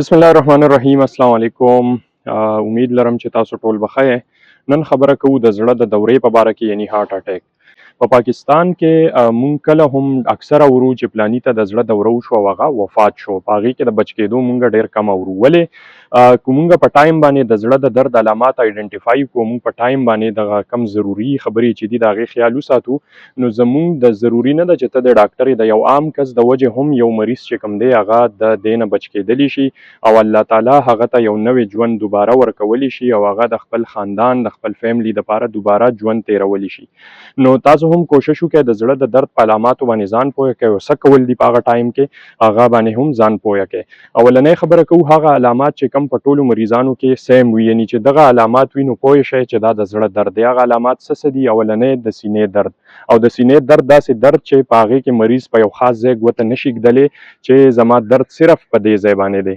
بسم الله الرحمن الرحیم. السلام علیکم. امید لرم چې تاسو ټول بخیر. نن خبره کوو د زړه د دورې په باره کې، یعنی هارت اٹیک. په پاکستان کې مونږ کله هم اکثره اورو چې پلاني ته د زړه دوره وشو او هغه وفات شو. په هغې کې د بچ کېدو مونږ ډېر کم اورو. ولې که مونږ په ټایم باندې د زړه د درد علامات آیډنټیفای کړو، مونږ په ټایم باندې دغه کم ضروري خبرې چې دي د هغې خیال وساتو، نو زمونږ د ضروري نه ده چې ته د ډاکټر د یو عام کس د وجې هم یو مریض چې کوم دی هغه د دې نه بچ کېدلی شي او الله تعالی هغه ته یو نوی ژوند دوباره ورکولی شي او هغه د خپل خاندان د خپل فیملی دپاره دوباره ژوند تیرولی شي. نو تاسو هم کوشش وکړئ د زړه د درد په علاماتو باندې ځان پوهه کړئ او څه کول دي په هغه ټایم کې هغه باندې هم ځان پوهه کړئ. اولنۍ خبره کوو هغه علامات چې کم په ټولو مریضانو کې سیم وي، یعنی چې دغه علامات وي نو پوه شئ چې دا د زړه درد دی. هغه علامات څه دي؟ اولنۍ د سینې درد، او د سینې درد داسې درد چې په هغې کې مریض په یو خاص ځای ګوته نشي ږدلی چې زما درد صرف په دې ځای باندې دی.